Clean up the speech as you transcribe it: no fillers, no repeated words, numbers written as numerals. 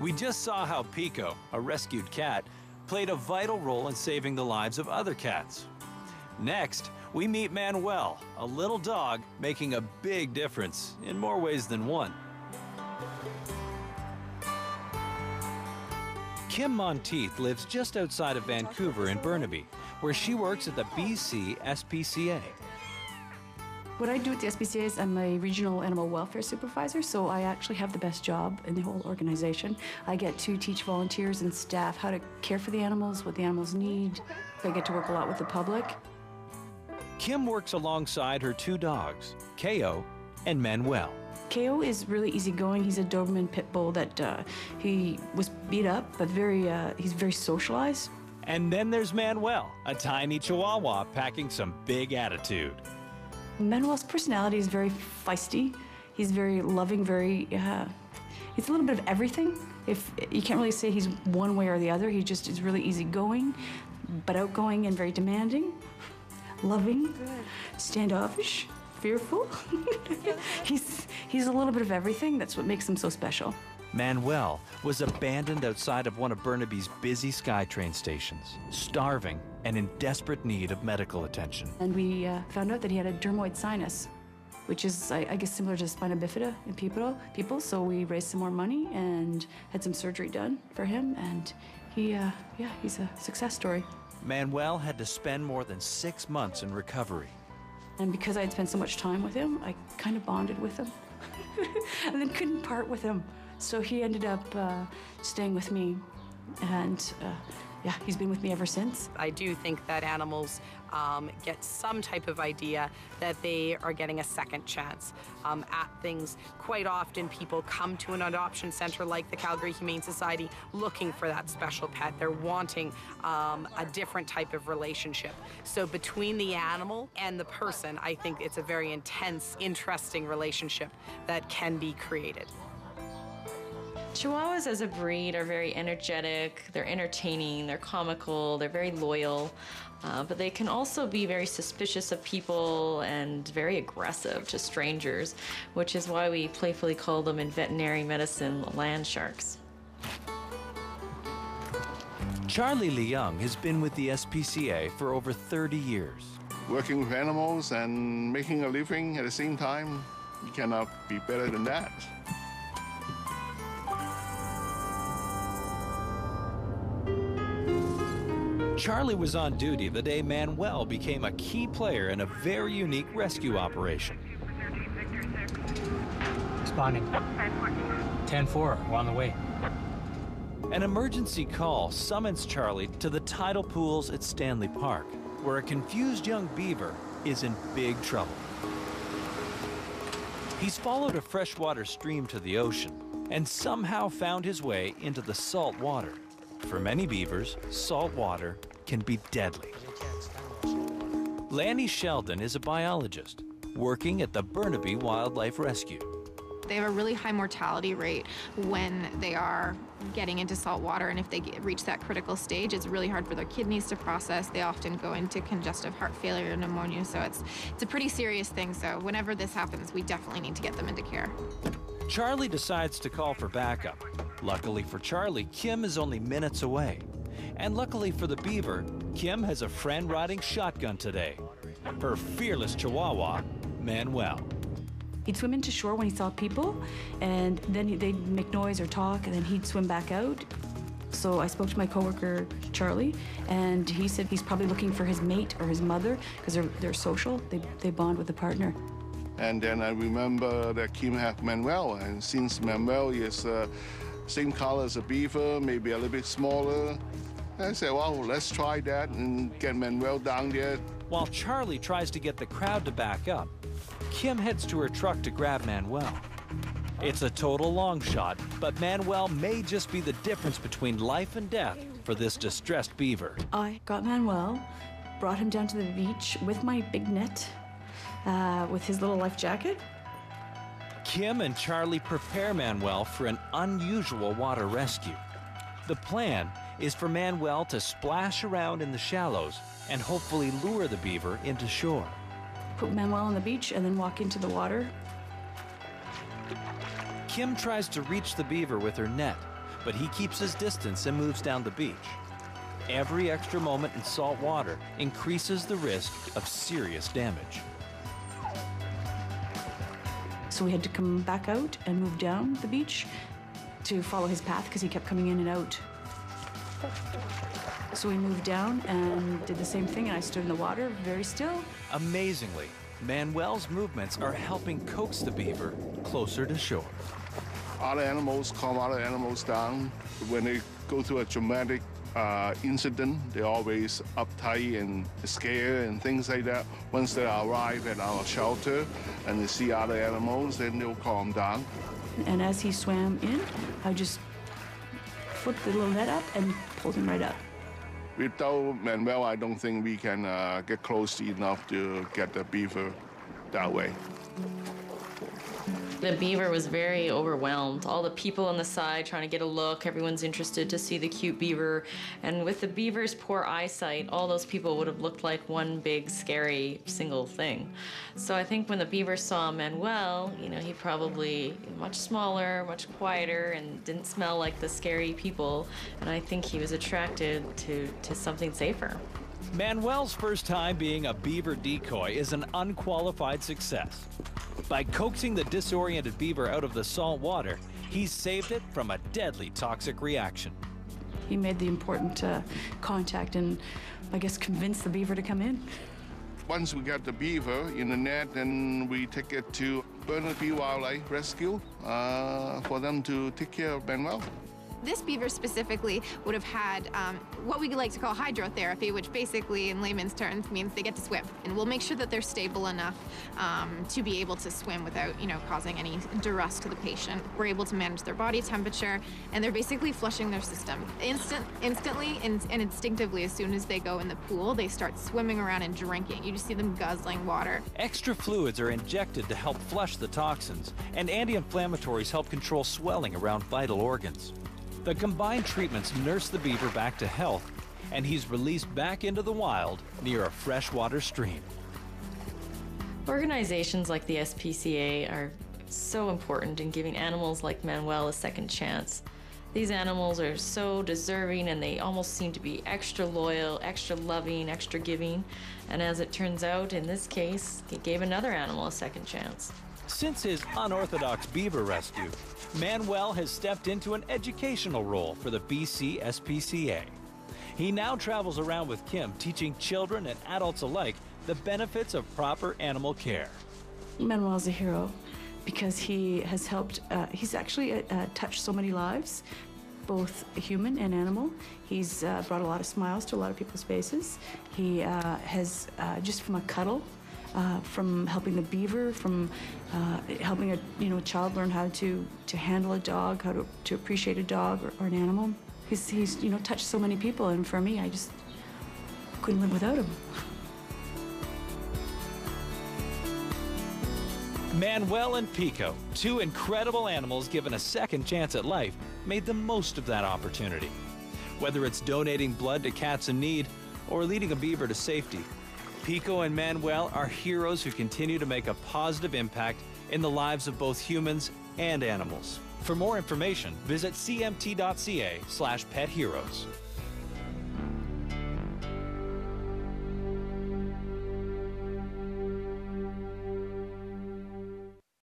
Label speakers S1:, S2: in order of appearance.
S1: We just saw how Pico, a rescued cat, played a vital role in saving the lives of other cats. Next, we meet Manuel, a little dog making a big difference in more ways than one. Kim Monteith lives just outside of Vancouver in Burnaby, where she works at the BC SPCA.
S2: What I do at the SPCA is I'm a regional animal welfare supervisor, so I actually have the best job in the whole organization. I get to teach volunteers and staff how to care for the animals, what the animals need. I get to work a lot with the public.
S1: Kim works alongside her two dogs, Ko and Manuel.
S2: Ko is really easygoing. He's a Doberman pit bull that he was beat up, but he's very socialized.
S1: And then there's Manuel, a tiny chihuahua packing some big attitude.
S2: Manuel's personality is very feisty. He's very loving, he's a little bit of everything. You can't really say he's one way or the other. He just is really easygoing, but outgoing and very demanding, loving, standoffish, fearful. He's a little bit of everything. That's what makes him so special.
S1: Manuel was abandoned outside of one of Burnaby's busy SkyTrain stations, starving and in desperate need of medical attention.
S2: And we found out that he had a dermoid sinus, which is, I guess, similar to spina bifida in people. So we raised some more money and had some surgery done for him, and he's a success story.
S1: Manuel had to spend more than 6 months in recovery.
S2: And because I had spent so much time with him, I kind of bonded with him and then couldn't part with him. So he ended up staying with me, and yeah, he's been with me ever since.
S3: I do think that animals get some type of idea that they are getting a second chance at things. Quite often people come to an adoption center like the Calgary Humane Society looking for that special pet. They're wanting a different type of relationship. So between the animal and the person, I think it's a very intense, interesting relationship that can be created.
S4: Chihuahuas as a breed are very energetic, they're entertaining, they're comical, they're very loyal, but they can also be very suspicious of people and very aggressive to strangers, which is why we playfully call them in veterinary medicine land sharks.
S1: Charlie Leung has been with the SPCA for over 30 years.
S5: Working with animals and making a living at the same time, you cannot be better than that.
S1: Charlie was on duty the day Manuel became a key player in a very unique rescue operation.
S6: Responding. 10-4, we're on the way.
S1: An emergency call summons Charlie to the tidal pools at Stanley Park, where a confused young beaver is in big trouble. He's followed a freshwater stream to the ocean and somehow found his way into the salt water. For many beavers, salt water can be deadly. Lanny Sheldon is a biologist working at the Burnaby Wildlife Rescue.
S7: They have a really high mortality rate when they are getting into salt water, and if they reach that critical stage, it's really hard for their kidneys to process. They often go into congestive heart failure and pneumonia, so it's a pretty serious thing. So whenever this happens, we definitely need to get them into care.
S1: Charlie decides to call for backup. Luckily for Charlie, Kim is only minutes away. And luckily for the beaver, Kim has a friend riding shotgun today. Her fearless chihuahua, Manuel.
S2: He'd swim into shore when he saw people, and then they'd make noise or talk, and then he'd swim back out. So I spoke to my coworker, Charlie, and he said he's probably looking for his mate or his mother, because they're social, they bond with a partner.
S5: And then I remember that Kim had Manuel, and since Manuel is same color as a beaver, maybe a little bit smaller, I said, well, let's try that and get Manuel down there.
S1: While Charlie tries to get the crowd to back up, Kim heads to her truck to grab Manuel. It's a total long shot, but Manuel may just be the difference between life and death for this distressed beaver.
S2: I got Manuel, brought him down to the beach with my big net, with his little life jacket.
S1: Kim and Charlie prepare Manuel for an unusual water rescue. The plan is for Manuel to splash around in the shallows and hopefully lure the beaver into shore.
S2: Put Manuel on the beach and then walk into the water.
S1: Kim tries to reach the beaver with her net, but he keeps his distance and moves down the beach. Every extra moment in salt water increases the risk of serious damage.
S2: So we had to come back out and move down the beach to follow his path because he kept coming in and out. So we moved down and did the same thing, and I stood in the water very still.
S1: Amazingly, Manuel's movements are helping coax the beaver closer to shore.
S5: Other animals calm other animals down. When they go through a traumatic incident, they're always uptight and scared and things like that. Once they arrive at our shelter and they see other animals, then they'll calm down.
S2: And as he swam in, I just flipped the little net up and pulled him right up.
S5: Without Manuel, I don't think we can get close enough to get the beaver that way.
S4: The beaver was very overwhelmed. All the people on the side trying to get a look, everyone's interested to see the cute beaver. And with the beaver's poor eyesight, all those people would have looked like one big, scary, single thing. So I think when the beaver saw Manuel, you know, he probably much smaller, much quieter, and didn't smell like the scary people. And I think he was attracted to something safer.
S1: Manuel's first time being a beaver decoy is an unqualified success. By coaxing the disoriented beaver out of the salt water, he's saved it from a deadly toxic reaction.
S2: He made the important contact and, I guess, convinced the beaver to come in.
S5: Once we get the beaver in the net, then we take it to Burnaby Wildlife Rescue for them to take care of Manuel.
S7: This beaver specifically would have had what we like to call hydrotherapy, which basically in layman's terms means they get to swim. And we'll make sure that they're stable enough to be able to swim without, you know, causing any duress to the patient. We're able to manage their body temperature, and they're basically flushing their system. Instantly and instinctively, as soon as they go in the pool, they start swimming around and drinking. You just see them guzzling water.
S1: Extra fluids are injected to help flush the toxins, and anti-inflammatories help control swelling around vital organs. The combined treatments nurse the beaver back to health, and he's released back into the wild near a freshwater stream.
S4: Organizations like the SPCA are so important in giving animals like Manuel a second chance. These animals are so deserving, and they almost seem to be extra loyal, extra loving, extra giving. And as it turns out, in this case, he gave another animal a second chance.
S1: Since his unorthodox beaver rescue, Manuel has stepped into an educational role for the BC SPCA. He now travels around with Kim, teaching children and adults alike the benefits of proper animal care.
S2: Manuel's a hero because he has helped, he's actually touched so many lives, both human and animal. He's brought a lot of smiles to a lot of people's faces. He has, just from a cuddle, from helping the beaver, from helping a child learn how to handle a dog, how to appreciate a dog or an animal. He's touched so many people, and for me, I just couldn't live without him.
S1: Manuel and Pico, two incredible animals given a second chance at life, made the most of that opportunity. Whether it's donating blood to cats in need or leading a beaver to safety, Pico and Manuel are heroes who continue to make a positive impact in the lives of both humans and animals. For more information, visit cmt.ca/petheroes.